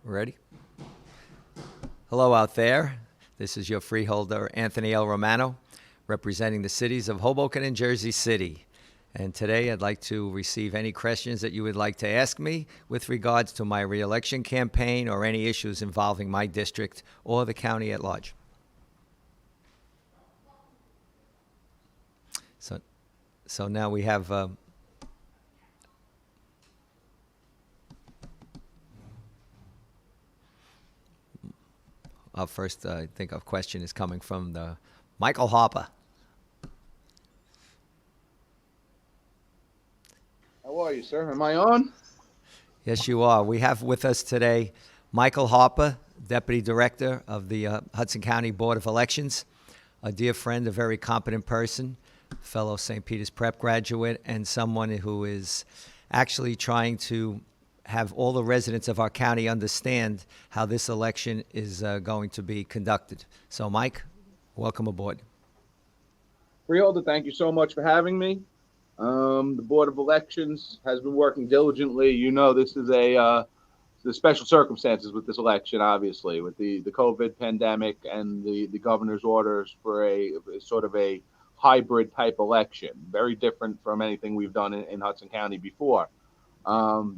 Ready? Hello out there. This is your freeholder, Anthony L. Romano, representing the cities of Hoboken and Jersey City. And today I'd like to receive any questions that you would like to ask me with regards to my reelection campaign or any issues involving my district or the county at large. So now we have our first, I think, our question is coming from the Michael Harper. How are you, sir? Am I on? Yes, you are. We have with us today Michael Harper, Deputy Director of the Hudson County Board of Elections, a dear friend, a very competent person, fellow St. Peter's Prep graduate, and someone who is actually trying to have all the residents of our county understand how this election is going to be conducted. So, Mike, welcome aboard. Freeholder, thank you so much for having me. The Board of Elections has been working diligently. You know, this is the special circumstances with this election, obviously, with the COVID pandemic and the governor's orders for a sort of a hybrid type election, very different from anything we've done in Hudson County before.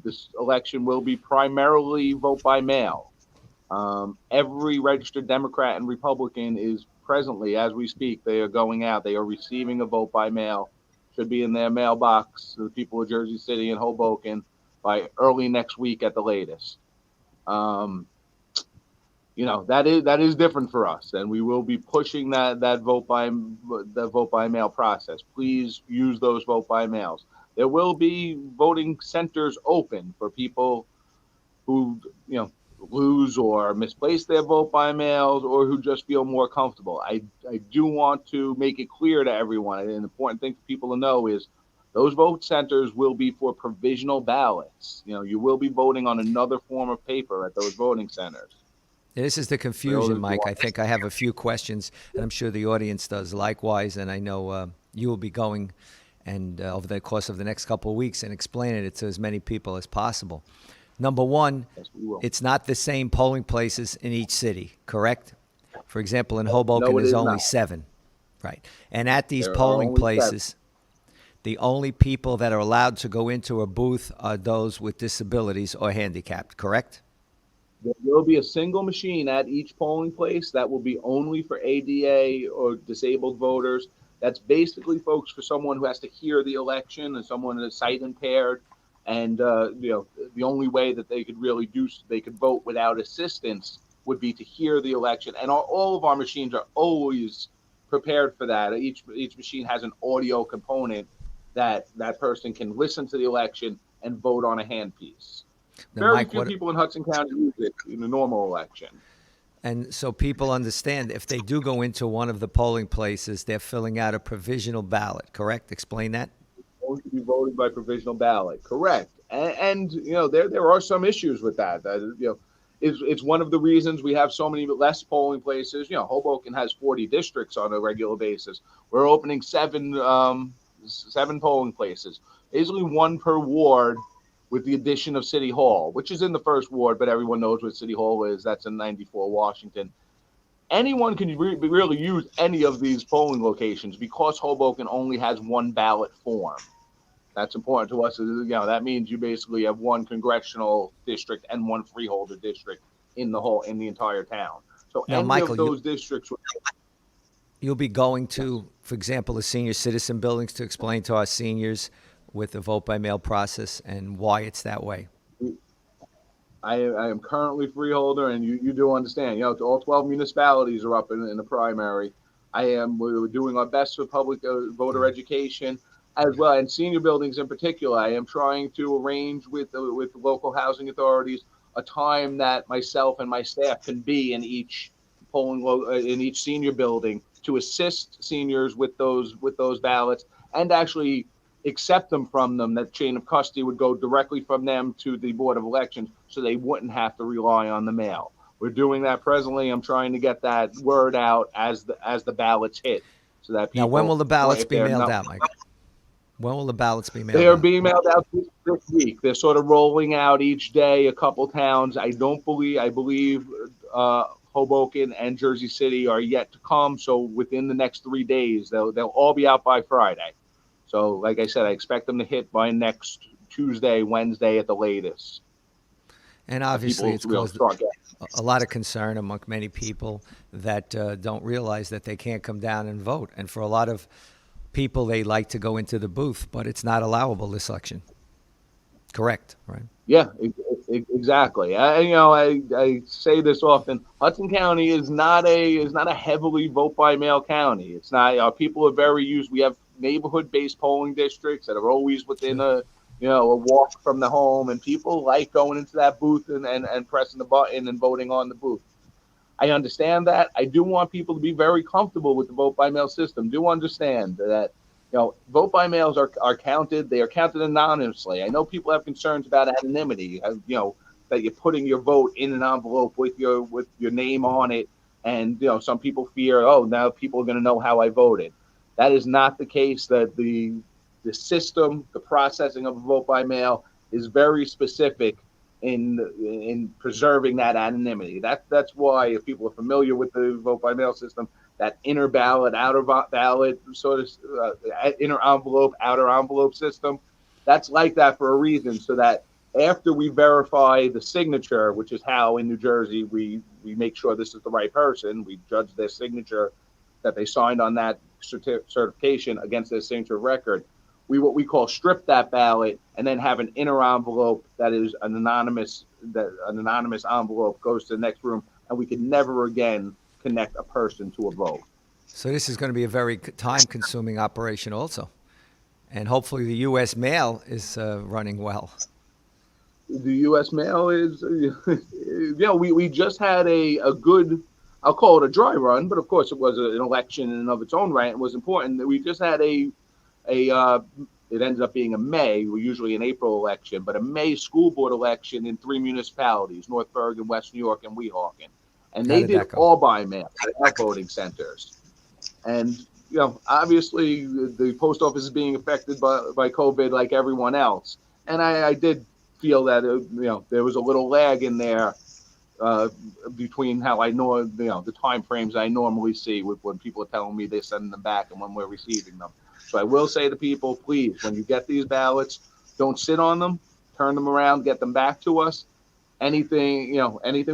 This election will be primarily vote by mail. Every registered Democrat and Republican is presently, as we speak, they are going out. They are receiving a vote by mail. Should be in their mailbox, the people of Jersey City and Hoboken, by early next week at the latest. You know, that is different for us, and we will be pushing that vote by mail process. Please use those vote by mails. There will be voting centers open for people who, you know, lose or misplace their vote by mails or who just feel more comfortable. I do want to make it clear to everyone, an important thing for people to know is those vote centers will be for provisional ballots. You know, you will be voting on another form of paper at those voting centers. This is the confusion, Mike. I think I have a few questions, and I'm sure the audience does likewise, and I know you will be going and over the course of the next couple of weeks and explaining it to as many people as possible. Number one, Yes, it's not the same polling places in each city, correct? For example, in Hoboken, No, it there's is only not. 7, right? And at these There are polling only places, the only people that are allowed to go into a booth are those with disabilities or handicapped, correct? There will be a single machine at each polling place that will be only for ADA or disabled voters. That's basically, folks, for someone who has to hear the election and someone that is sight impaired. And, you know, the only way that they could really they could vote without assistance would be to hear the election. And all of our machines are always prepared for that. Each machine has an audio component that person can listen to the election and vote on a handpiece. Now, Very Mike, few people in Hudson County use it in a normal election. and so people understand if they do go into one of the polling places, they're filling out a provisional ballot, correct? Explain that. Going to be voted by provisional ballot, correct? And you know, there are some issues with that. You know, it's one of the reasons we have so many less polling places. You know, Hoboken has 40 districts on a regular basis. We're opening seven polling places, basically one per ward, with the addition of City Hall, which is in the first ward, but everyone knows what City Hall is. That's in 94 Washington. Anyone can really use any of these polling locations because Hoboken only has one ballot form. That's important to us. You know, that means you basically have one congressional district and one freeholder district in the entire town. So Now, any Michael, of those districts. you'll be going to, for example, the senior citizen buildings to explain to our seniors with the vote by mail process and why it's that way. I am currently freeholder, and you do understand. You know, all 12 municipalities are up in the primary. We're doing our best for public voter education as well, and senior buildings in particular. I am trying to arrange with local housing authorities a time that myself and my staff can be in each in each senior building to assist seniors with those ballots and actually accept them from them. That chain of custody would go directly from them to the Board of Elections, so they wouldn't have to rely on the mail. We're doing that presently. I'm trying to get that word out as the ballots hit, so that people. Now, when will the ballots be mailed out, Mike? When will the ballots be They mailed are out? being mailed out this week. They're sort of rolling out each day, a couple towns. I believe Hoboken and Jersey City are yet to come. So within the next 3 days, they'll all be out by Friday. So like I said, I expect them to hit by next Tuesday, Wednesday at the latest. And And obviously, people it's will caused start getting. a lot of concern among many people that don't realize that they can't come down and vote. And for a lot of people, they like to go into the booth, but it's not allowable this election. Correct, right? Yeah, exactly. I say this often. Hudson County is not a heavily vote by mail county. It's not. Our people are very used. We have neighborhood based polling districts that are always within Sure. a walk from the home, and people like going into that booth and pressing the button and voting on the booth. I understand that. I do want people to be very comfortable with the vote by mail system. Do understand that vote by mails are counted. They are counted anonymously. I know people have concerns about anonymity. That you're putting your vote in an envelope with your name on it, and some people fear, oh, now people are going to know how I voted. That is not the case. That the system, the processing of a vote by mail is very specific in preserving that anonymity. That's why, if people are familiar with the vote by mail system, that inner ballot, outer ballot, sort of inner envelope, outer envelope system, that's like that for a reason, so that after we verify the signature, which is how in New Jersey we make sure this is the right person, we judge their signature that they signed on that certification against their signature record. What we call strip that ballot and then have an inner envelope that is an anonymous envelope goes to the next room, and we can never again connect a person to a vote. So this is going to be a very time-consuming operation also. And hopefully the U.S. mail is running well. The U.S. mail is, we just had a good, I'll call it a dry run, but of course it was an election in and of its own right. It was important that we just had it ended up being a May, we're usually an April election, but a May school board election in 3 municipalities, North Bergen, West New York, and Weehawken. And How they did did that go? all by mail at our voting centers. And, obviously the post office is being affected by COVID like everyone else. And I did feel that, there was a little lag in there between how I know, the time frames I normally see with when people are telling me they're sending them back and when we're receiving them. So I will say to people, please, when you get these ballots, don't sit on them, turn them around, get them back to us. Anything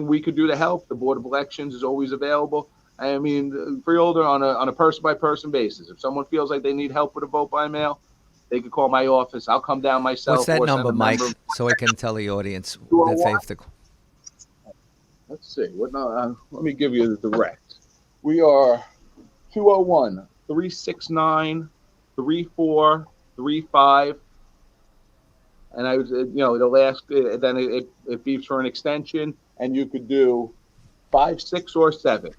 we could do to help, the Board of Elections is always available. I mean, Freeholder on a person by person basis. If someone feels like they need help with a vote by mail, they could call my office. I'll come down myself. What's that or send number, a Mike, member. so I can tell the audience that they have to... Let's see. Let me give you the direct. We are 201-369-3435. And I was, it'll ask, then it beeps for an extension, and you could do 5, 6, or 7.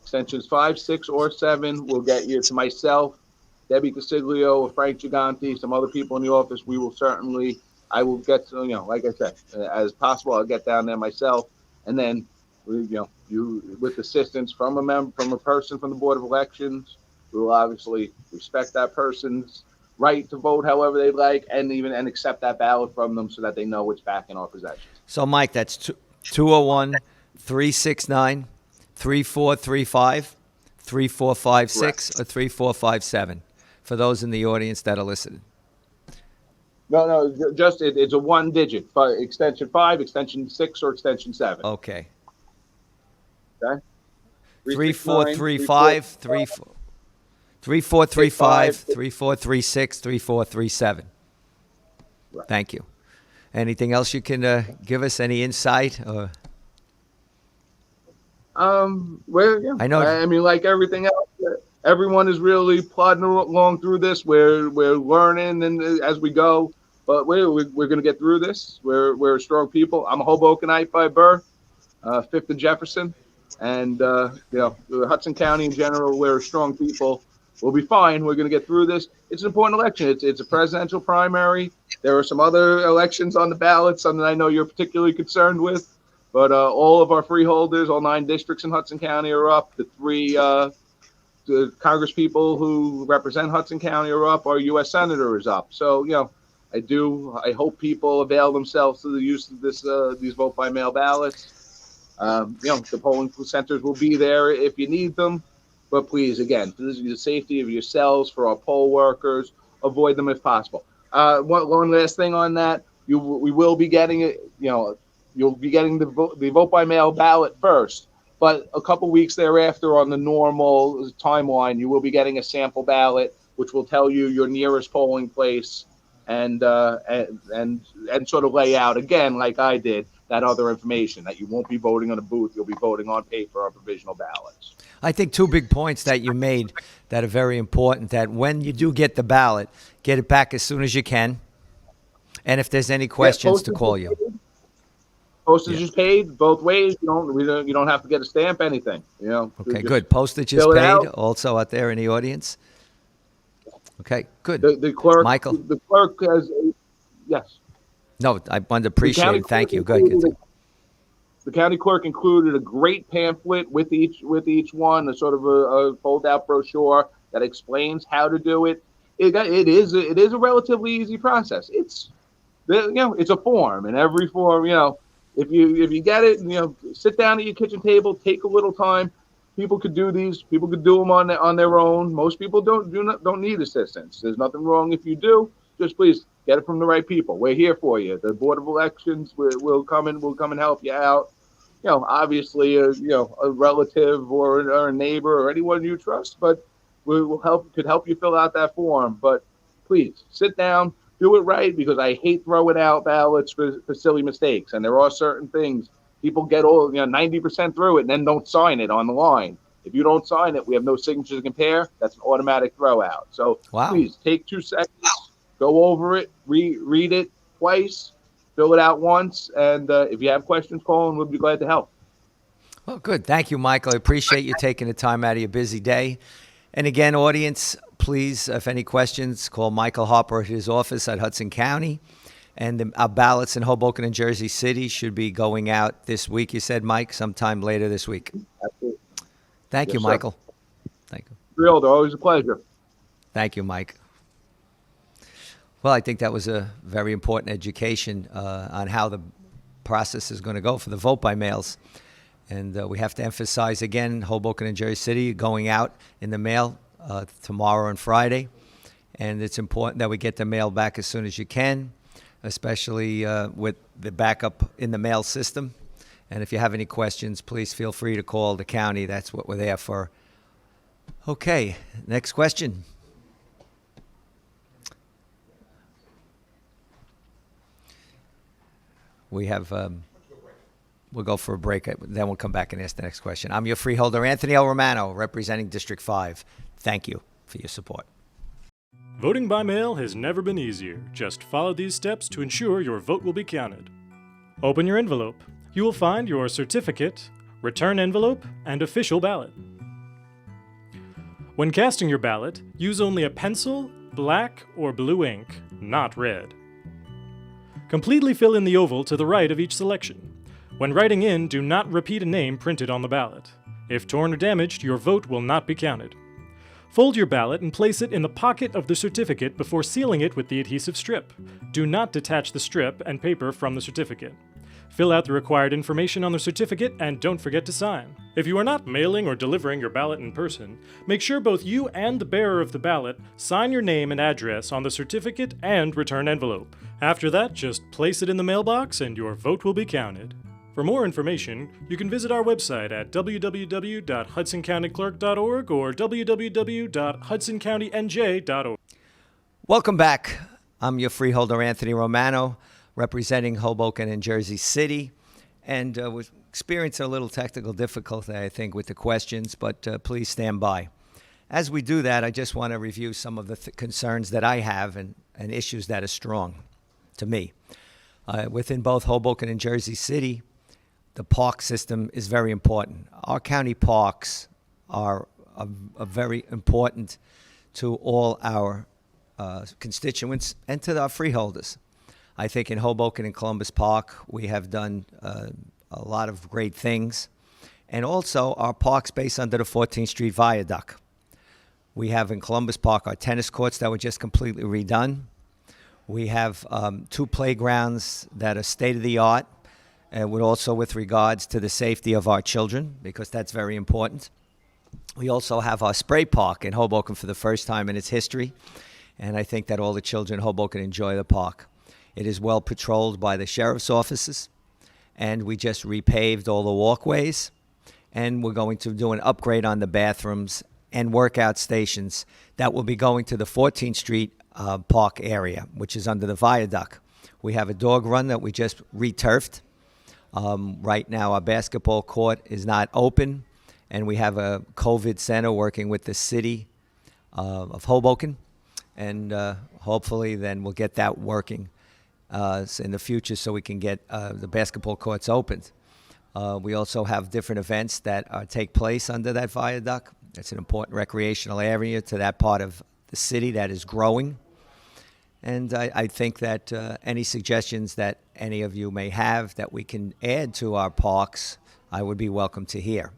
Extensions 5, 6, or 7 will get you to myself, Debbie Casiglio, or Frank Giganti, some other people in the office. I will get to, like I said, as possible, I'll get down there myself. And then, you with assistance from a person from the Board of Elections, we will obviously respect that person's right to vote however they like, and accept that ballot from them so that they know it's back in our possession. So, Mike, that's 201-369-3435, 3456, or 3457 for those in the audience that are listening. No, just it's a 1-digit. Extension 5, extension 6, or extension 7. Okay. Okay. 3435, 3435, 3436, 3437. Right. Thank you. Anything else you can give us? Any insight? I know. I mean, like everything else, everyone is really plodding along through this. We're learning and as we go, but we're going to get through this. We're strong people. I'm a Hobokenite by birth, 5th and Jefferson, and Hudson County in general. We're strong people. We'll be fine. We're going to get through this. It's an important election. It's a presidential primary. There are some other elections on the ballot, something I know you're particularly concerned with. But all of our freeholders, all 9 districts in Hudson County are up. The the Congress people who represent Hudson County are up. Our U.S. Senator is up. So, I hope people avail themselves to the use of these vote by mail ballots. The polling centers will be there if you need them. But please, again, for the safety of yourselves, for our poll workers, avoid them if possible. One last thing on that, we will be getting it. You'll be getting the vote by mail ballot first, but a couple weeks thereafter, on the normal timeline, you will be getting a sample ballot, which will tell you your nearest polling place, and sort of lay out again, like I did, that other information that you won't be voting on a booth, you'll be voting on paper or provisional ballots. I think two big points that you made that are very important, that when you do get the ballot, get it back as soon as you can. And if there's any questions, to call you. Postage is paid both ways. You don't have to get a stamp, anything. Okay, good. Postage is paid also out there in the audience. Okay, good. The clerk, Michael. The clerk has, yes. No, I wanted to appreciate it. Thank you. Good. The county clerk included a great pamphlet with each one, a sort of a fold-out brochure that explains how to do it. It is a relatively easy process. It's a form, and every form, if you get it, sit down at your kitchen table, take a little time. People could do these. People could do them on their own. Most people don't need assistance. There's nothing wrong if you do. Just please get it from the right people. We're here for you. The Board of Elections will come and help you out. Obviously, a relative or a neighbor or anyone you trust, but could help you fill out that form. But please sit down, do it right, because I hate throwing out ballots for silly mistakes. And there are certain things people get 90% through it and then don't sign it on the line. If you don't sign it, we have no signatures to compare. That's an automatic throw out. So Please take 2 seconds, go over it, read it twice, fill it out once, and if you have questions, call and we'll be glad to help. Well, good. Thank you, Michael. I appreciate you taking the time out of your busy day. And again, audience, please, if any questions, call Michael Harper at his office at Hudson County. And our ballots in Hoboken and Jersey City should be going out this week, you said, Mike, sometime later this week. Absolutely. Thank you, sir. Michael. Thank you. Freeholder, always a pleasure. Thank you, Mike. Well, I think that was a very important education on how the process is going to go for the vote by mails. And we have to emphasize again, Hoboken and Jersey City going out in the mail tomorrow and Friday. And it's important that we get the mail back as soon as you can, especially with the backup in the mail system. And if you have any questions, please feel free to call the county. That's what we're there for. Okay, next question. We have, we'll go for a break, then we'll come back and ask the next question. I'm your freeholder, Anthony L. Romano, representing District 5. Thank you for your support. Voting by mail has never been easier. Just follow these steps to ensure your vote will be counted. Open your envelope. You will find your certificate, return envelope, and official ballot. When casting your ballot, use only a pencil, black, or blue ink, not red. Completely fill in the oval to the right of each selection. When writing in, do not repeat a name printed on the ballot. If torn or damaged, your vote will not be counted. Fold your ballot and place it in the pocket of the certificate before sealing it with the adhesive strip. Do not detach the strip and paper from the certificate. Fill out the required information on the certificate and don't forget to sign. If you are not mailing or delivering your ballot in person, make sure both you and the bearer of the ballot sign your name and address on the certificate and return envelope. After that, just place it in the mailbox and your vote will be counted. For more information, you can visit our website at www.hudsoncountyclerk.org or www.hudsoncountyNJ.org. Welcome back. I'm your freeholder, Anthony Romano, representing Hoboken and Jersey City. And we're experiencing a little technical difficulty, I think, with the questions, but please stand by. As we do that, I just want to review some of the concerns that I have and issues that are strong to me. Within both Hoboken and Jersey City, the park system is very important. Our county parks are very important to all our constituents and to our freeholders. I think in Hoboken and Columbus Park, we have done a lot of great things. And also our parks based under the 14th Street Viaduct. We have in Columbus Park our tennis courts that were just completely redone. We have 2 playgrounds that are state-of-the-art, and with regards to the safety of our children, because that's very important. We also have our spray park in Hoboken for the first time in its history, and I think that all the children in Hoboken enjoy the park. It is well patrolled by the sheriff's offices, and we just repaved all the walkways, and we're going to do an upgrade on the bathrooms and workout stations that will be going to the 14th Street park area, which is under the viaduct. We have a dog run that we just returfed. Right now, our basketball court is not open, and we have a COVID center working with the city of Hoboken, and hopefully then we'll get that working in the future so we can get the basketball courts opened. We also have different events that take place under that viaduct. It's an important recreational area to that part of the city that is growing. And I think that any suggestions that any of you may have that we can add to our parks, I would be welcome to hear.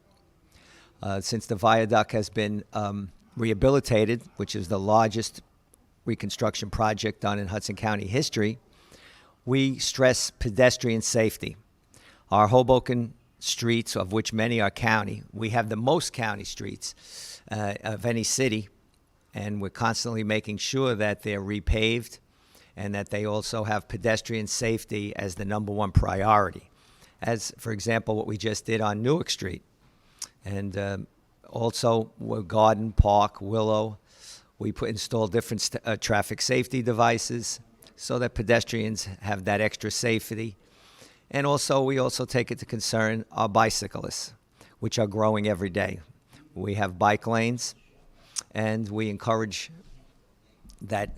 Since the viaduct has been rehabilitated, which is the largest reconstruction project done in Hudson County history, we stress pedestrian safety. Our Hoboken streets, of which many are county, we have the most county streets of any city, and we're constantly making sure that they're repaved and that they also have pedestrian safety as the number one priority. As, for example, what we just did on Newark Street. And also, Garden Park, Willow, we installed different traffic safety devices so that pedestrians have that extra safety. And also, we also take it to concern our bicyclists, which are growing every day. We have bike lanes, and we encourage that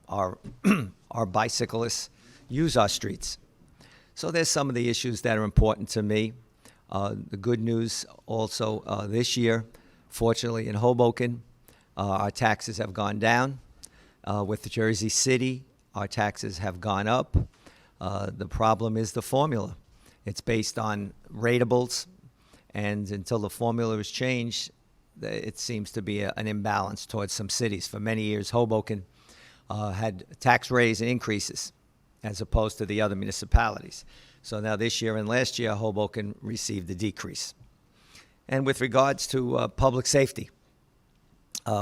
our bicyclists use our streets. So there's some of the issues that are important to me. The good news also this year, fortunately in Hoboken, our taxes have gone down. With Jersey City, our taxes have gone up. The problem is the formula. It's based on ratables, and until the formula is changed, it seems to be an imbalance towards some cities. For many years, Hoboken had tax raise and increases as opposed to the other municipalities. So now this year and last year, Hoboken received a decrease. And with regards to public safety,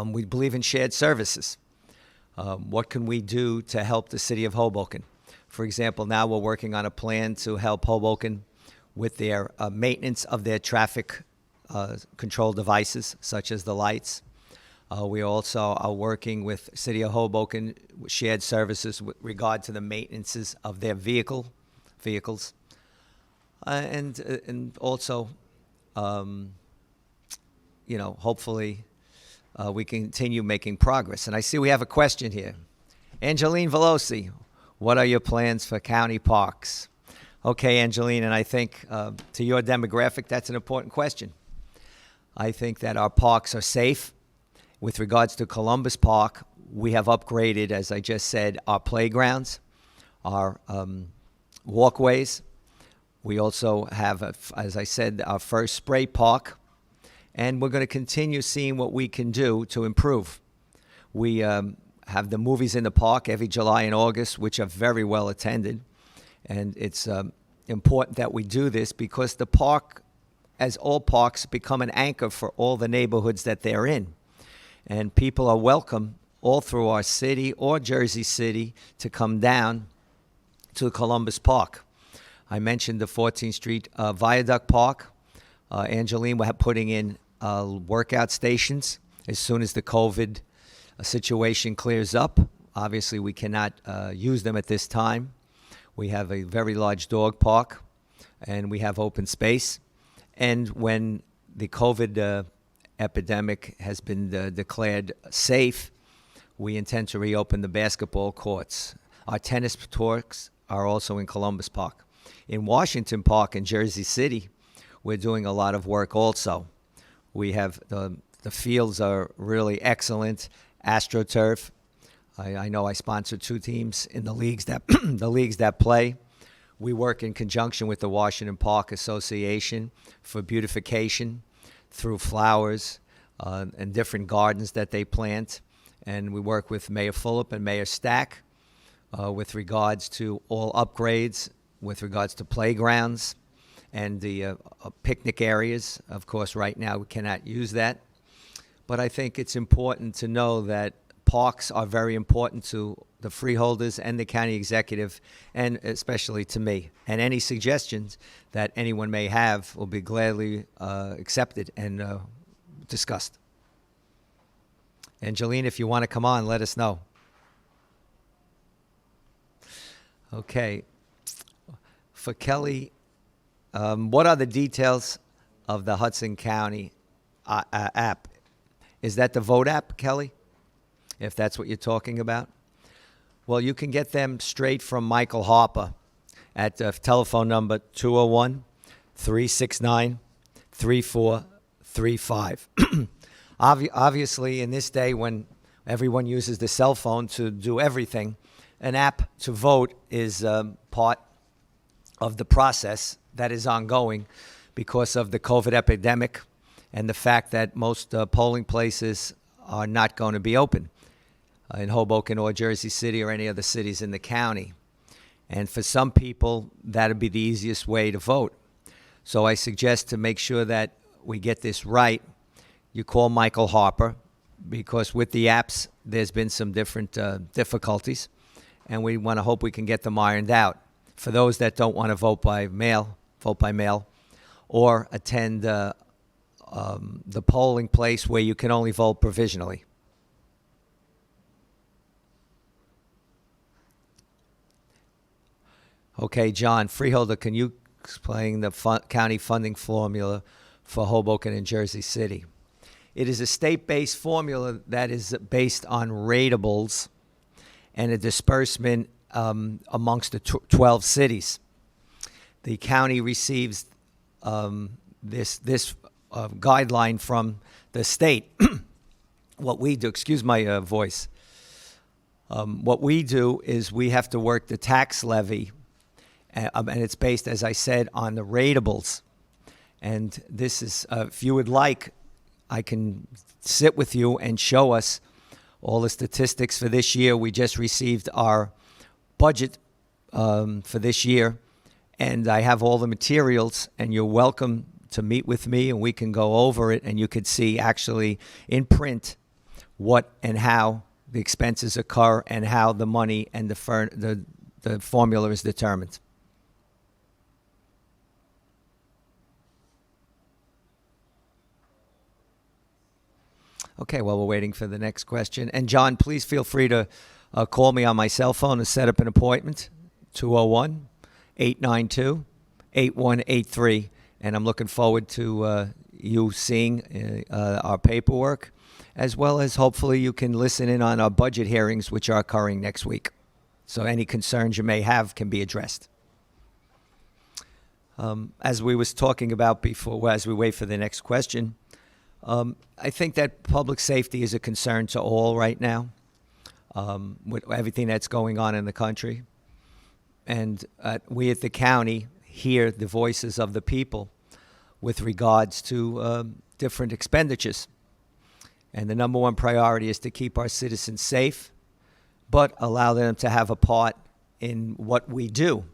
we believe in shared services. What can we do to help the city of Hoboken? For example, now we're working on a plan to help Hoboken with their maintenance of their traffic control devices, such as the lights. We also are working with City of Hoboken with shared services with regard to the maintenances of their vehicles, and also, hopefully we continue making progress. And I see we have a question here. Angeline Velosi, what are your plans for county parks? Okay, Angeline, and I think to your demographic, that's an important question. I think that our parks are safe. With regards to Columbus Park, we have upgraded, as I just said, our playgrounds, our walkways. We also have, as I said, our first spray park, and we're going to continue seeing what we can do to improve. We have the movies in the park every July and August, which are very well attended, and it's important that we do this because the park, as all parks, become an anchor for all the neighborhoods that they're in. And people are welcome all through our city or Jersey City to come down to Columbus Park. I mentioned the 14th Street Viaduct Park. Angeline, we're putting in workout stations as soon as the COVID situation clears up. Obviously, we cannot use them at this time. We have a very large dog park, and we have open space. And when the COVID epidemic has been declared safe, we intend to reopen the basketball courts. Our tennis courts are also in Columbus Park. In Washington Park in Jersey City, we're doing a lot of work also. We have the fields are really excellent. AstroTurf. I know I sponsor 2 teams in the leagues that play. We work in conjunction with the Washington Park Association for beautification through flowers. and different gardens that they plant. And we work with Mayor Fulop and Mayor Stack with regards to all upgrades, with regards to playgrounds and the picnic areas. Of course, right now we cannot use that. But I think it's important to know that parks are very important to the freeholders and the county executive, and especially to me. And any suggestions that anyone may have will be gladly accepted and discussed. Angelina, if you want to come on, let us know. Okay. For Kelly, what are the details of the Hudson County app? Is that the vote app, Kelly? If that's what you're talking about? Well, you can get them straight from Michael Harper at telephone number 201-369-3435. Obviously, in this day when everyone uses the cell phone to do everything, an app to vote is part of the process that is ongoing because of the COVID epidemic and the fact that most polling places are not going to be open in Hoboken or Jersey City or any other cities in the county. And for some people, that would be the easiest way to vote. So I suggest to make sure that we get this right, you call Michael Harper, because with the apps, there's been some different difficulties, and we want to hope we can get them ironed out. For those that don't want to vote by mail, or attend the polling place where you can only vote provisionally. Okay, John, Freeholder, can you explain the county funding formula for Hoboken and Jersey City? It is a state-based formula that is based on ratables and a disbursement amongst the 12 cities. The county receives this guideline from the state. What we do, excuse my voice, what we do is we have to work the tax levy, and it's based, as I said, on the ratables. And this is, if you would like, I can sit with you and show us all the statistics for this year. We just received our budget for this year, and I have all the materials, and you're welcome to meet with me, and we can go over it, and you could see actually in print what and how the expenses occur and how the money and the formula is determined. Okay, well, we're waiting for the next question. And John, please feel free to call me on my cell phone to set up an appointment, 201-892-8183. And I'm looking forward to you seeing our paperwork, as well as hopefully you can listen in on our budget hearings, which are occurring next week. So any concerns you may have can be addressed. As we was talking about before, as we wait for the next question, I think that public safety is a concern to all right now, with everything that's going on in the country. And we at the county hear the voices of the people with regards to different expenditures. And the number one priority is to keep our citizens safe, but allow them to have a part in what we do.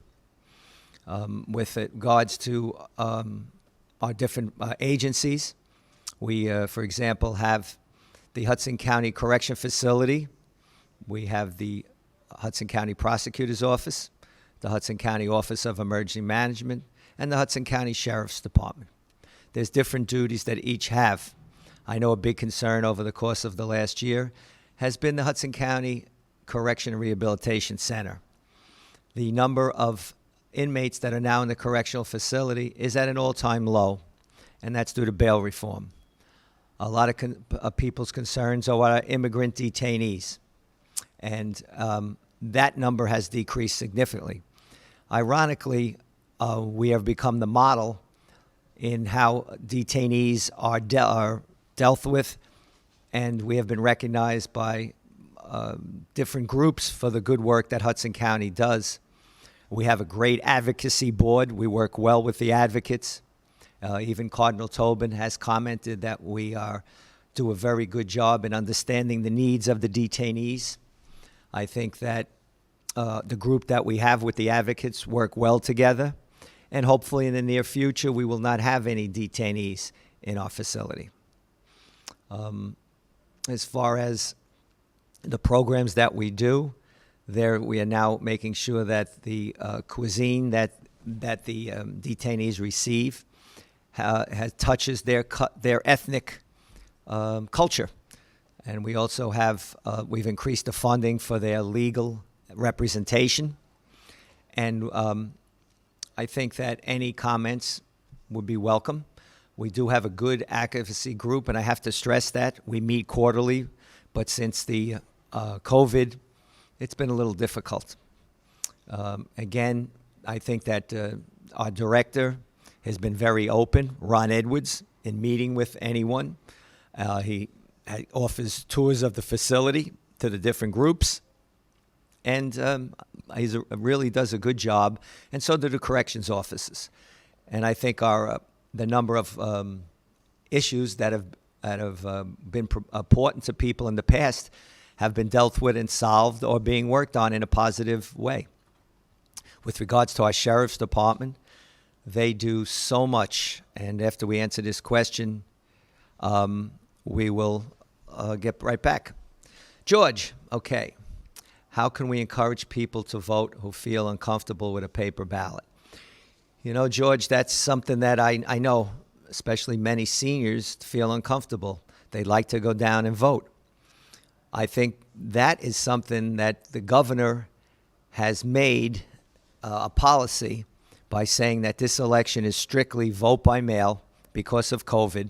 With regards to our different agencies, we, for example, have the Hudson County Correction Facility. We have the Hudson County Prosecutor's Office, the Hudson County Office of Emergency Management, and the Hudson County Sheriff's Department. There's different duties that each have. I know a big concern over the course of the last year has been the Hudson County Correction and Rehabilitation Center. The number of inmates that are now in the correctional facility is at an all-time low, and that's due to bail reform. A lot of people's concerns are immigrant detainees, and that number has decreased significantly. Ironically, we have become the model in how detainees are dealt with, and we have been recognized by different groups for the good work that Hudson County does. We have a great advocacy board. We work well with the advocates. Even Cardinal Tobin has commented that we are do a very good job in understanding the needs of the detainees. I think that the group that we have with the advocates work well together, and hopefully in the near future we will not have any detainees in our facility. As far as the programs that we do, we are now making sure that the cuisine that the detainees receive touches their ethnic culture. And we also have, we've increased the funding for their legal representation. And I think that any comments would be welcome. We do have a good advocacy group, and I have to stress that. We meet quarterly, but since the COVID, it's been a little difficult. Again, I think that our director has been very open, Ron Edwards, in meeting with anyone. He offers tours of the facility to the different groups, and he really does a good job, and so do the corrections officers. And I think the number of issues that have been important to people in the past have been dealt with and solved or being worked on in a positive way. With regards to our sheriff's department, they do so much, and after we answer this question, we will get right back. George, okay. How can we encourage people to vote who feel uncomfortable with a paper ballot? You know, George, that's something that I know, especially many seniors, feel uncomfortable. They like to go down and vote. I think that is something that the governor has made a policy by saying that this election is strictly vote by mail because of COVID,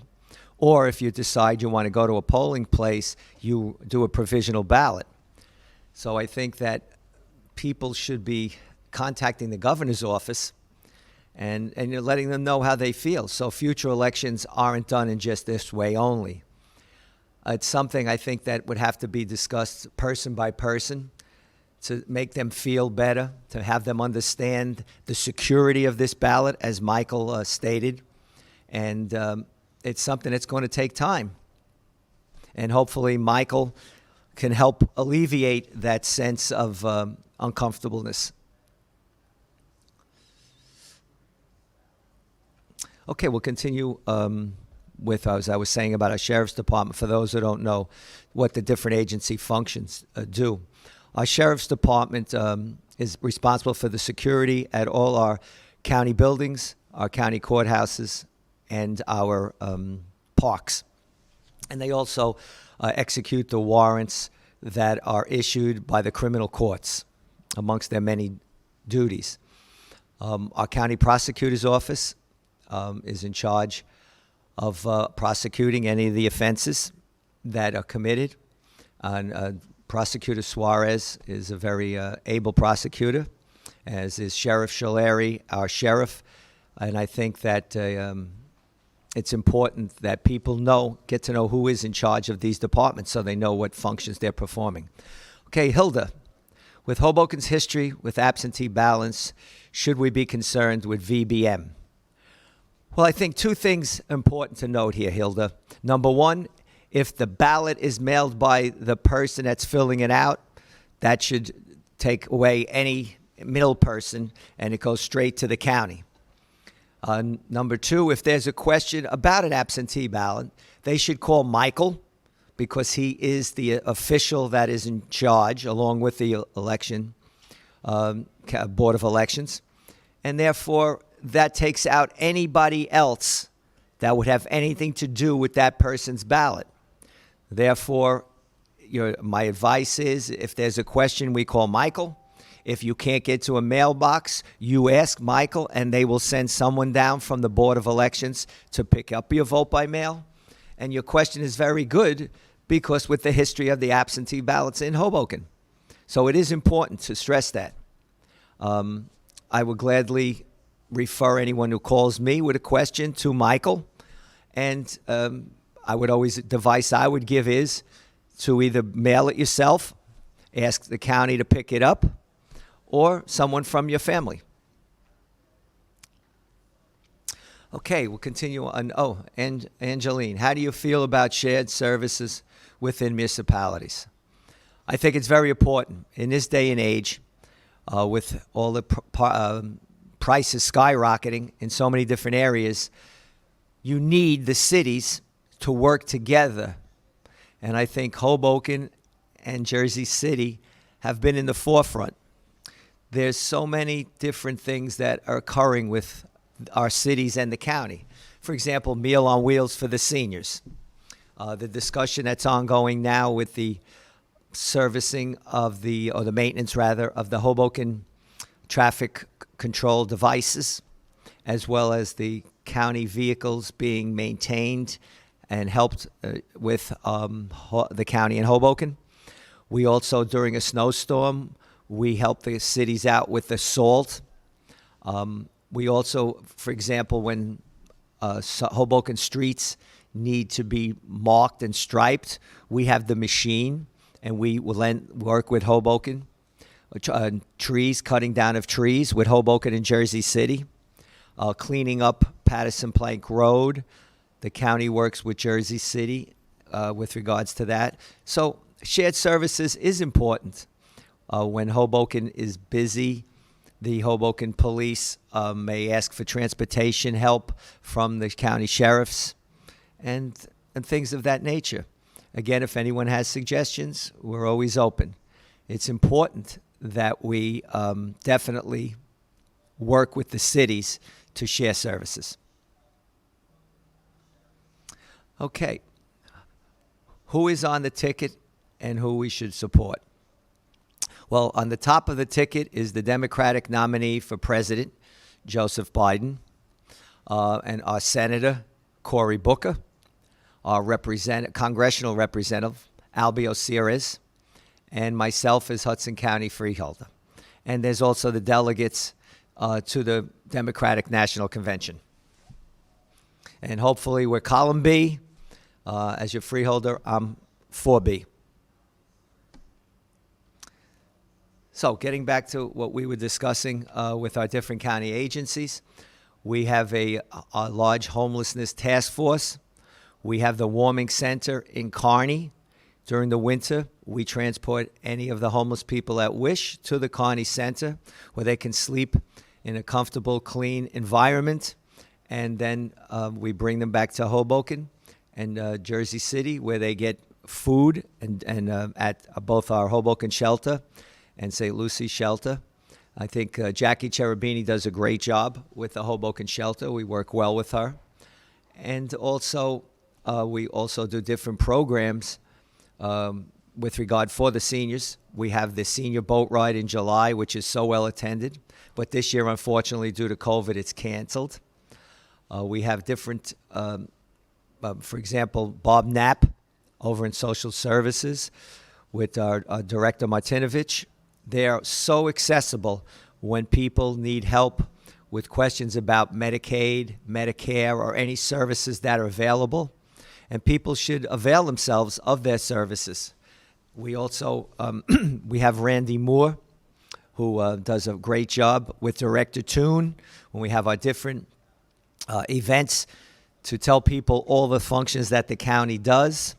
or if you decide you want to go to a polling place, you do a provisional ballot. So I think that people should be contacting the governor's office and you're letting them know how they feel. So future elections aren't done in just this way only. It's something I think that would have to be discussed person by person to make them feel better, to have them understand the security of this ballot, as Michael stated. And it's something that's going to take time. And hopefully Michael can help alleviate that sense of uncomfortableness. Okay, we'll continue with, as I was saying, about our sheriff's department, for those who don't know what the different agency functions do. Our sheriff's department is responsible for the security at all our county buildings, our county courthouses, and our parks. And they also execute the warrants that are issued by the criminal courts, amongst their many duties. Our county prosecutor's office is in charge of prosecuting any of the offenses that are committed. And Prosecutor Suarez is a very able prosecutor, as is Sheriff Sholari, our sheriff. And I think that it's important that people get to know who is in charge of these departments so they know what functions they're performing. Okay, Hilda, with Hoboken's history with absentee ballots, should we be concerned with VBM? Well, I think two things important to note here, Hilda. Number one, if the ballot is mailed by the person that's filling it out, that should take away any middle person, and it goes straight to the county. Number two, if there's a question about an absentee ballot, they should call Michael, because he is the official that is in charge, along with the election Board of Elections. And therefore, that takes out anybody else that would have anything to do with that person's ballot. Therefore, my advice is, if there's a question, we call Michael. If you can't get to a mailbox, you ask Michael, and they will send someone down from the Board of Elections to pick up your vote by mail. And your question is very good, because with the history of the absentee ballots in Hoboken. So it is important to stress that. I would gladly refer anyone who calls me with a question to Michael. And the advice I would give is to either mail it yourself, ask the county to pick it up, or someone from your family. Okay, we'll continue on. Oh, and Angeline, how do you feel about shared services within municipalities? I think it's very important in this day and age, with all the prices skyrocketing in so many different areas. You need the cities to work together, and I think Hoboken and Jersey City have been in the forefront. There's so many different things that are occurring with our cities and the county. For example, Meal on Wheels for the seniors. The discussion that's ongoing now with the servicing of or the maintenance rather, of the Hoboken traffic control devices, as well as the county vehicles being maintained and helped with the county in Hoboken. We also, during a snowstorm, we help the cities out with the salt. We also, for example, when Hoboken streets need to be marked and striped, we have the machine, and we will work with Hoboken. Trees, cutting down of trees with Hoboken and Jersey City. Cleaning up Patterson Plank Road. The county works with Jersey City with regards to that. So shared services is important. When Hoboken is busy, the Hoboken police may ask for transportation help from the county sheriffs and things of that nature. Again, if anyone has suggestions, we're always open. It's important that we definitely work with the cities to share services. Okay. Who is on the ticket and who we should support? Well, on the top of the ticket is the Democratic nominee for president, Joseph Biden, and our Senator, Cory Booker, our congressional representative, Albio Ceres, and myself as Hudson County Freeholder. And there's also the delegates to the Democratic National Convention. And hopefully we're column B. As your Freeholder, I'm 4B. So getting back to what we were discussing with our different county agencies, we have a large homelessness task force. We have the warming center in Kearney. During the winter, we transport any of the homeless people that wish to the Kearney Center, where they can sleep in a comfortable, clean environment. And then we bring them back to Hoboken and Jersey City, where they get food and at both our Hoboken shelter and St. Lucie shelter. I think Jackie Cherubini does a great job with the Hoboken shelter. We work well with her. And also, we also do different programs with regard for the seniors. We have the senior boat ride in July, which is so well attended. But this year, unfortunately, due to COVID, it's canceled. We have different, for example, Bob Knapp over in social services with our Director Martinovich. They're so accessible when people need help with questions about Medicaid, Medicare, or any services that are available. And people should avail themselves of their services. We also we have Randy Moore, who does a great job with Director Toon when we have our different events to tell people all the functions that the county does.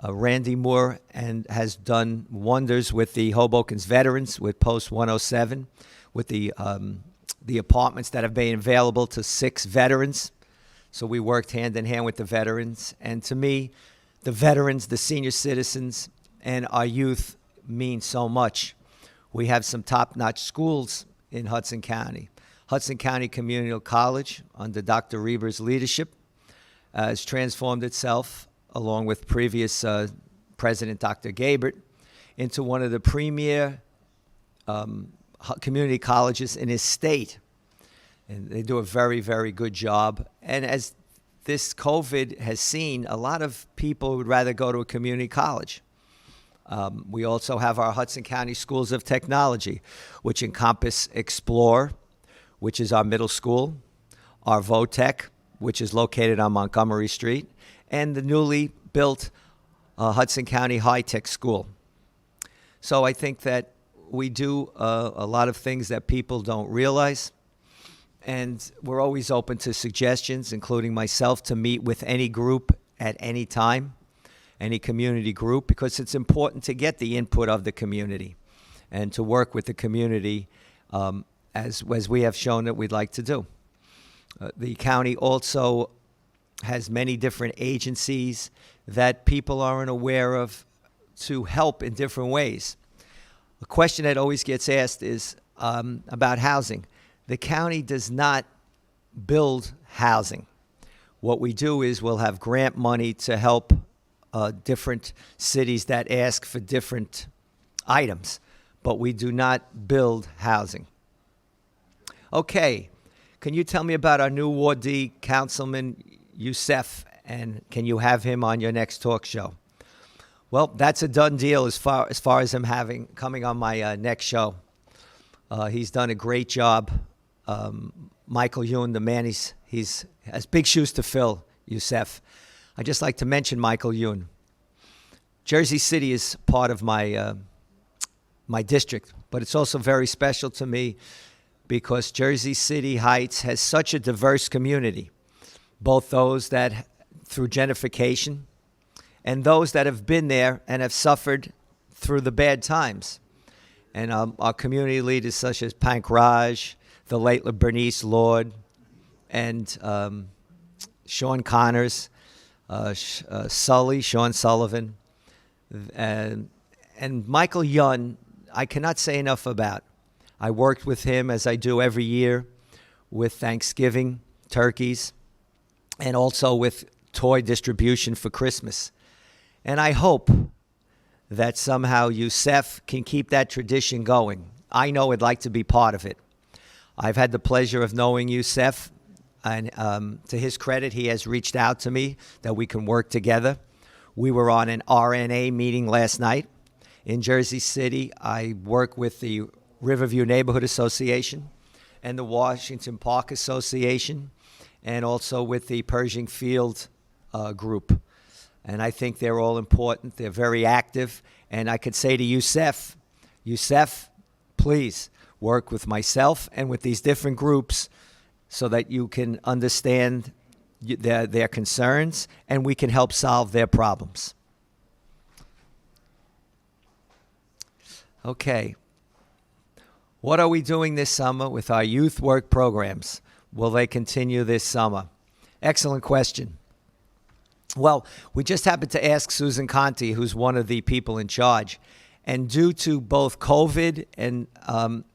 Randy Moore has done wonders with the Hoboken's veterans with Post 107, with the apartments that have been available to 6 veterans. So we worked hand in hand with the veterans. And to me, the veterans, the senior citizens, and our youth mean so much. We have some top-notch schools in Hudson County. Hudson County Community College, under Dr. Reber's leadership, has transformed itself, along with previous President Dr. Gabert, into one of the premier community colleges in his state. And they do a very, very good job. And as this COVID has seen, a lot of people would rather go to a community college. We also have our Hudson County Schools of Technology, which encompass Explore, which is our middle school, our VOTech, which is located on Montgomery Street, and the newly built Hudson County High Tech School. So I think that we do a lot of things that people don't realize. And we're always open to suggestions, including myself, to meet with any group at any time, any community group, because it's important to get the input of the community and to work with the community as we have shown that we'd like to do. The county also has many different agencies that people aren't aware of to help in different ways. A question that always gets asked is about housing. The county does not build housing. What we do is we'll have grant money to help different cities that ask for different items, but we do not build housing. Okay, can you tell me about our new Ward D Councilman Youssef, and can you have him on your next talk show? Well, that's a done deal as far as him coming on my next show. He's done a great job. Michael Youn, the man, he's has big shoes to fill, Youssef. I'd just like to mention Michael Youn. Jersey City is part of my my district, but it's also very special to me because Jersey City Heights has such a diverse community, both those that through gentrification and those that have been there and have suffered through the bad times. And our community leaders such as Pankaj, the late Bernice Lord, and Sean Connors, Sean Sullivan, and Michael Youn, I cannot say enough about. I worked with him, as I do every year, with Thanksgiving turkeys and also with toy distribution for Christmas. And I hope that somehow Youssef can keep that tradition going. I know I'd like to be part of it. I've had the pleasure of knowing Youssef, and to his credit, he has reached out to me that we can work together. We were on an RNA meeting last night in Jersey City. I work with the Riverview Neighborhood Association and the Washington Park Association, and also with the Pershing Field group. And I think they're all important. They're very active. And I could say to Youssef, please work with myself and with these different groups so that you can understand their concerns and we can help solve their problems. Okay. What are we doing this summer with our youth work programs? Will they continue this summer? Excellent question. Well, we just happened to ask Susan Conti, who's one of the people in charge. And due to both COVID and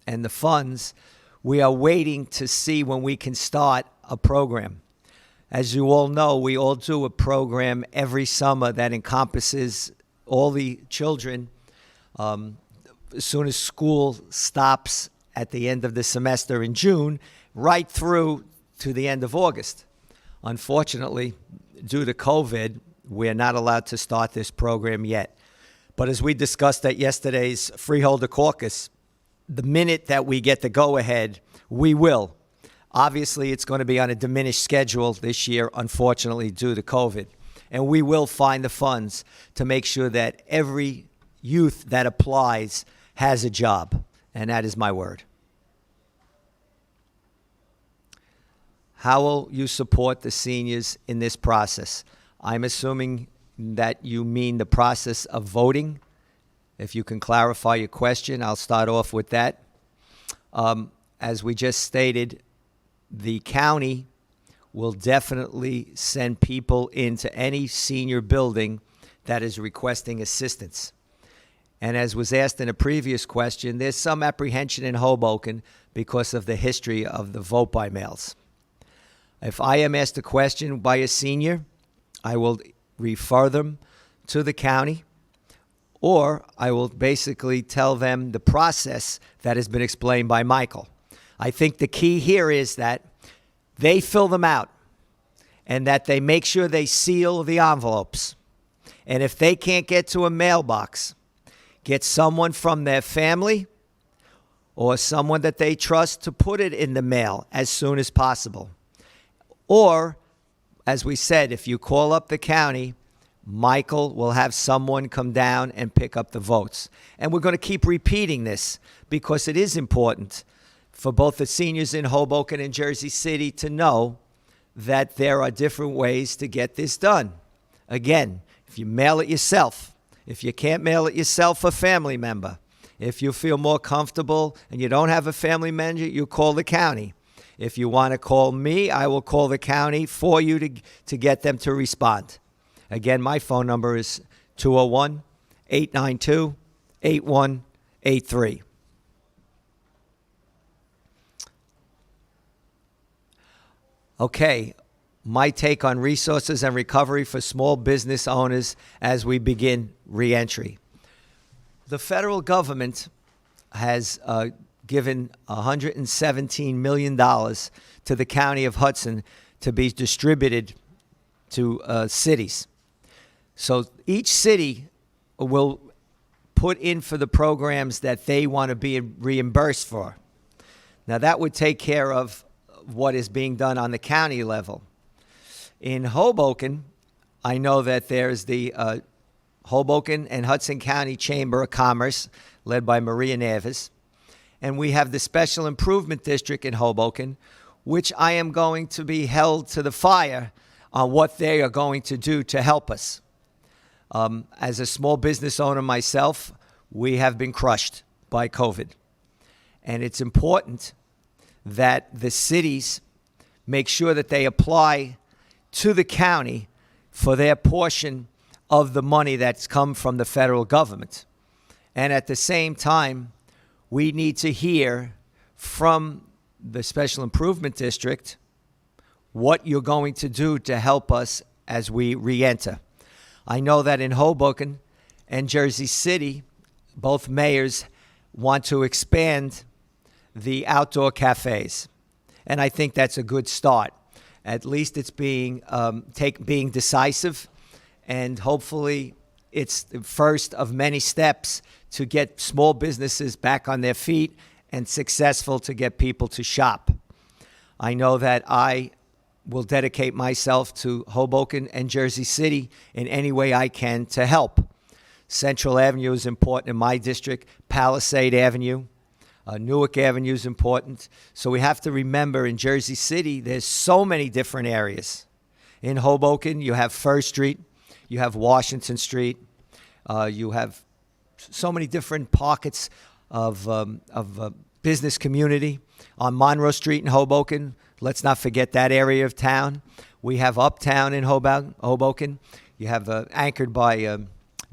the funds, we are waiting to see when we can start a program. As you all know, we all do a program every summer that encompasses all the children as soon as school stops at the end of the semester in June, right through to the end of August. Unfortunately, due to COVID, we're not allowed to start this program yet. But as we discussed at yesterday's Freeholder caucus, the minute that we get the go-ahead, we will. Obviously, it's going to be on a diminished schedule this year, unfortunately, due to COVID. And we will find the funds to make sure that every youth that applies has a job. And that is my word. How will you support the seniors in this process? I'm assuming that you mean the process of voting. If you can clarify your question, I'll start off with that. As we just stated, the county will definitely send people into any senior building that is requesting assistance. And as was asked in a previous question, there's some apprehension in Hoboken because of the history of the vote by mails. If I am asked a question by a senior, I will refer them to the county, or I will basically tell them the process that has been explained by Michael. I think the key here is that they fill them out and that they make sure they seal the envelopes. And if they can't get to a mailbox, get someone from their family or someone that they trust to put it in the mail as soon as possible. Or, as we said, if you call up the county, Michael will have someone come down and pick up the votes. And we're going to keep repeating this because it is important for both the seniors in Hoboken and Jersey City to know that there are different ways to get this done. Again, if you mail it yourself, if you can't mail it yourself, a family member. If you feel more comfortable and you don't have a family member, you call the county. If you want to call me, I will call the county for you to get them to respond. Again, my phone number is 201-892-8183. Okay, my take on resources and recovery for small business owners as we begin reentry. The federal government has given $117 million to the county of Hudson to be distributed to cities. So each city will put in for the programs that they want to be reimbursed for. Now that would take care of what is being done on the county level. In Hoboken, I know that there's the Hoboken and Hudson County Chamber of Commerce, led by Maria Neves. And we have the Special Improvement District in Hoboken, which I am going to be held to the fire on what they are going to do to help us. As a small business owner myself, we have been crushed by COVID. And it's important that the cities make sure that they apply to the county for their portion of the money that's come from the federal government. And at the same time, we need to hear from the Special Improvement District what you're going to do to help us as we re-enter. I know that in Hoboken and Jersey City, both mayors want to expand the outdoor cafes. And I think that's a good start. At least it's being decisive, and hopefully it's the first of many steps to get small businesses back on their feet and successful to get people to shop. I know that I will dedicate myself to Hoboken and Jersey City in any way I can to help. Central Avenue is important in my district, Palisade Avenue. Newark Avenue is important. So we have to remember in Jersey City, there's so many different areas. In Hoboken, you have First Street, you have Washington Street, you have so many different pockets of business community. On Monroe Street in Hoboken, let's not forget that area of town. We have Uptown in Hoboken. You have anchored by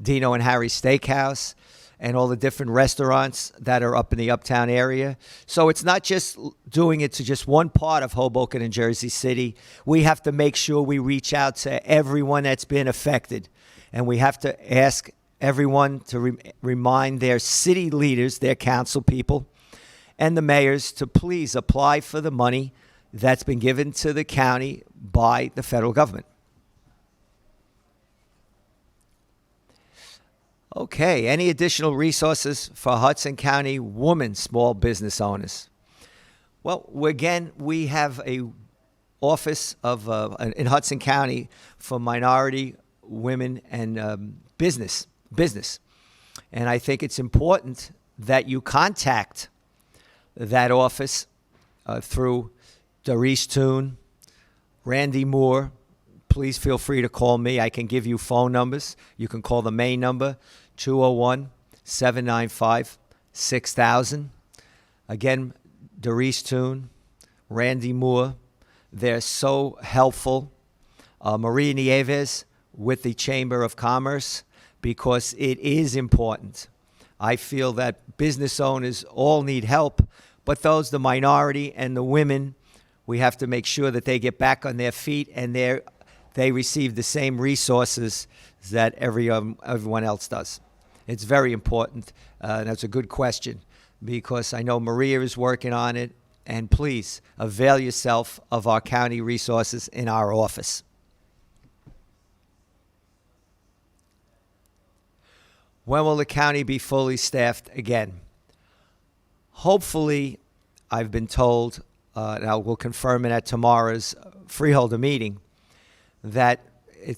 Dino and Harry's Steakhouse, and all the different restaurants that are up in the Uptown area. So it's not just doing it to just one part of Hoboken and Jersey City. We have to make sure we reach out to everyone that's been affected. And we have to ask everyone to remind their city leaders, their council people, and the mayors to please apply for the money that's been given to the county by the federal government. Okay, any additional resources for Hudson County women small business owners? Well, again, we have a office of in Hudson County for minority women and business. And I think it's important that you contact that office through Doris Toon, Randy Moore. Please feel free to call me. I can give you phone numbers. You can call the main number, 201-795-6000. Again, Doris Toon, Randy Moore, they're so helpful. Maria Nieves with the Chamber of Commerce, because it is important. I feel that business owners all need help, but those, the minority and the women, we have to make sure that they get back on their feet and they receive the same resources that everyone else does. It's very important. That's a good question, because I know Maria is working on it. And please avail yourself of our county resources in our office. When will the county be fully staffed again? Hopefully, I've been told, and I will confirm it at tomorrow's Freeholder meeting, that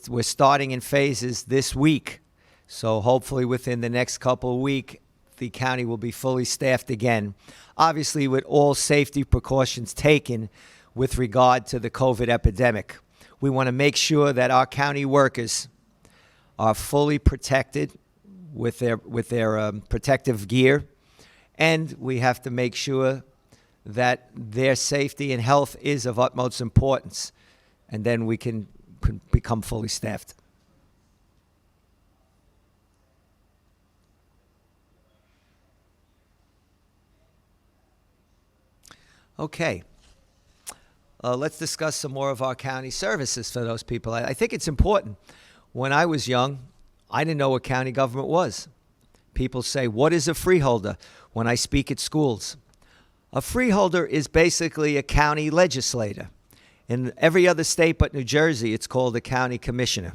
we're starting in phases this week. So hopefully within the next couple of weeks, the county will be fully staffed again, obviously with all safety precautions taken with regard to the COVID epidemic. We want to make sure that our county workers are fully protected with their protective gear, and we have to make sure that their safety and health is of utmost importance, and then we can become fully staffed. Okay. Let's discuss some more of our county services for those people. I think it's important. When I was young, I didn't know what county government was. People say, what is a freeholder? When I speak at schools, a freeholder is basically a county legislator. In every other state but New Jersey, it's called a county commissioner.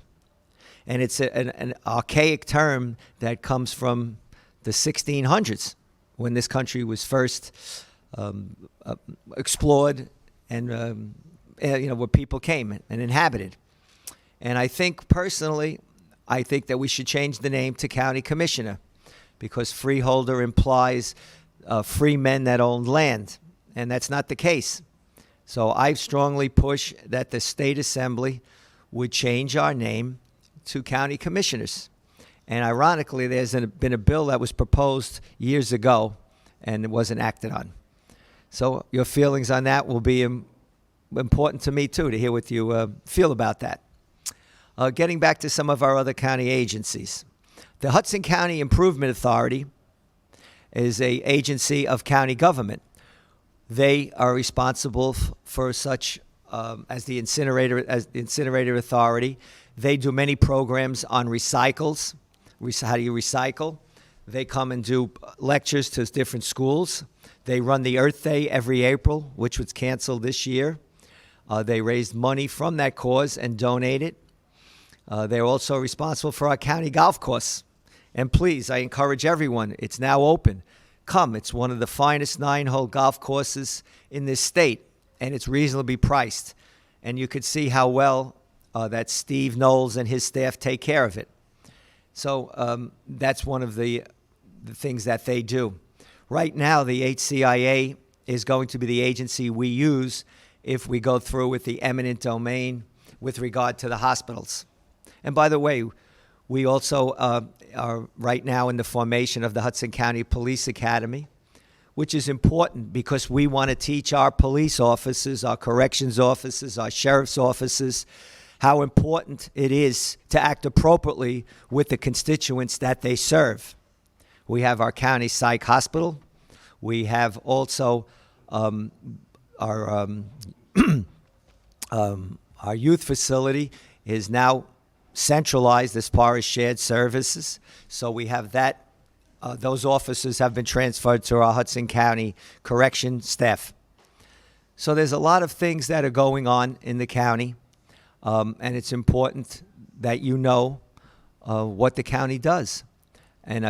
And it's an archaic term that comes from the 1600s, when this country was first explored and where people came and inhabited. And I think personally, I think that we should change the name to county commissioner, because freeholder implies free men that own land, and that's not the case. So I strongly push that the state assembly would change our name to county commissioners. And ironically, there's been a bill that was proposed years ago and it wasn't acted on. So your feelings on that will be important to me, too, to hear what you feel about that. Getting back to some of our other county agencies. The Hudson County Improvement Authority is an agency of county government. They are responsible for such as the incinerator authority. They do many programs on recycles. How do you recycle? They come and do lectures to different schools. They run the Earth Day every April, which was canceled this year. They raised money from that cause and donate it. They're also responsible for our county golf course. And please, I encourage everyone, it's now open. Come, it's one of the finest 9-hole golf courses in this state, and it's reasonably priced. And you could see how well that Steve Knowles and his staff take care of it. So that's one of the things that they do. Right now, the HCIA is going to be the agency we use if we go through with the eminent domain with regard to the hospitals. And by the way, we also are right now in the formation of the Hudson County Police Academy, which is important because we want to teach our police officers, our corrections officers, our sheriff's officers, how important it is to act appropriately with the constituents that they serve. We have our county psych hospital. We have also our youth facility is now centralized as far as shared services. So we have that. Those officers have been transferred to our Hudson County correction staff. So there's a lot of things that are going on in the county, and it's important that you know what the county does. And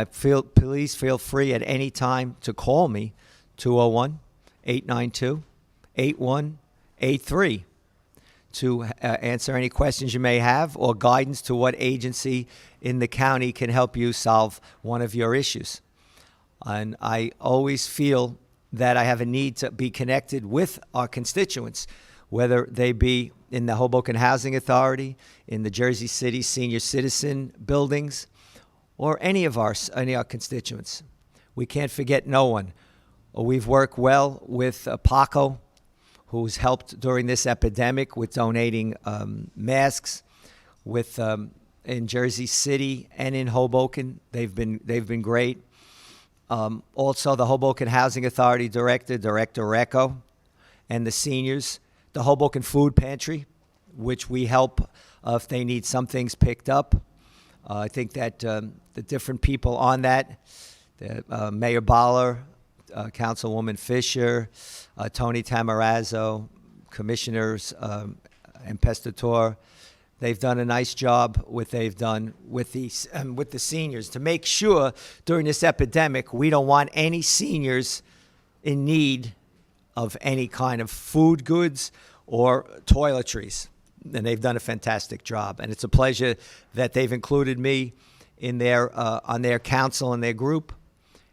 please feel free at any time to call me, 201-892-8183, to answer any questions you may have or guidance to what agency in the county can help you solve one of your issues. And I always feel that I have a need to be connected with our constituents, whether they be in the Hoboken Housing Authority, in the Jersey City Senior Citizen buildings, or any of our constituents. We can't forget no one. We've worked well with Paco, who's helped during this epidemic with donating masks. With in Jersey City and in Hoboken, they've been great. Also, the Hoboken Housing Authority Director Recco, and the seniors, the Hoboken Food Pantry, which we help if they need some things picked up. I think that the different people on that, Mayor Baller, Councilwoman Fisher, Tony Tamarazzo, Commissioners Impestator, they've done a nice job with the seniors to make sure during this epidemic we don't want any seniors in need of any kind of food goods or toiletries. And they've done a fantastic job. And it's a pleasure that they've included me in their on their council and their group.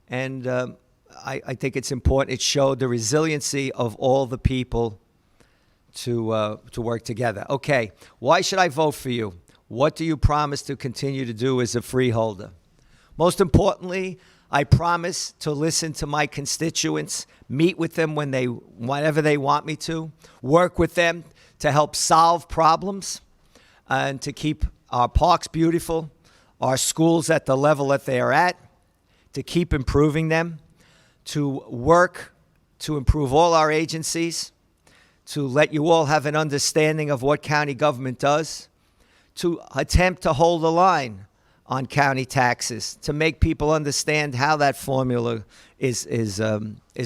And I think it's important. It showed the resiliency of all the people to work together. Okay, why should I vote for you? What do you promise to continue to do as a freeholder? Most importantly, I promise to listen to my constituents, meet with them whenever they want me to, work with them to help solve problems and to keep our parks beautiful, our schools at the level that they are at, to keep improving them, to work to improve all our agencies, to let you all have an understanding of what county government does, to attempt to hold the line on county taxes, to make people understand how that formula is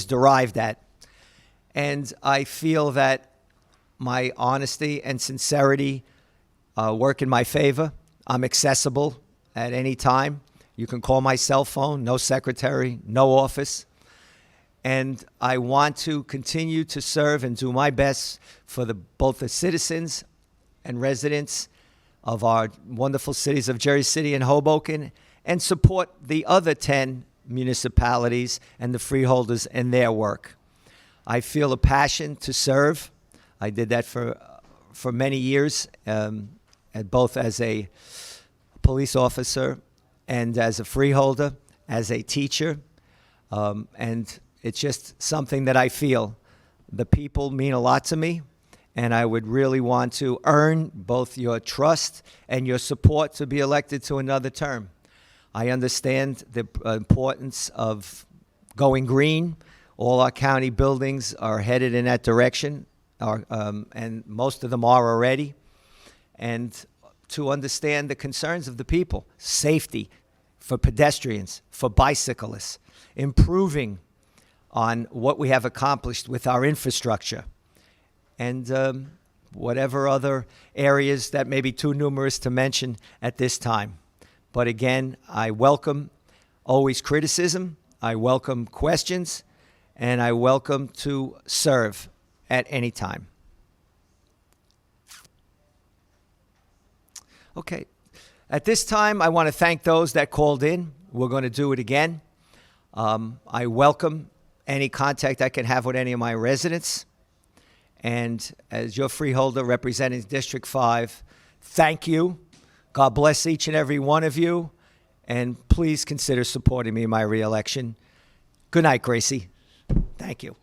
derived at. And I feel that my honesty and sincerity work in my favor. I'm accessible at any time. You can call my cell phone, no secretary, no office. And I want to continue to serve and do my best for both the citizens and residents of our wonderful cities of Jersey City and Hoboken, and support the other 10 municipalities and the freeholders in their work. I feel a passion to serve. I did that for many years, both as a police officer and as a freeholder, as a teacher, and it's just something that I feel. The people mean a lot to me, and I would really want to earn both your trust and your support to be elected to another term. I understand the importance of going green. All our county buildings are headed in that direction, and most of them are already. And to understand the concerns of the people, safety for pedestrians, for bicyclists, improving on what we have accomplished with our infrastructure, and whatever other areas that may be too numerous to mention at this time. But again, I welcome always criticism, I welcome questions, and I welcome to serve at any time. Okay, at this time, I want to thank those that called in. We're going to do it again. I welcome any contact I can have with any of my residents. And as your freeholder representing District 5, thank you. God bless each and every one of you. And please consider supporting me in my reelection. Good night, Gracie. Thank you.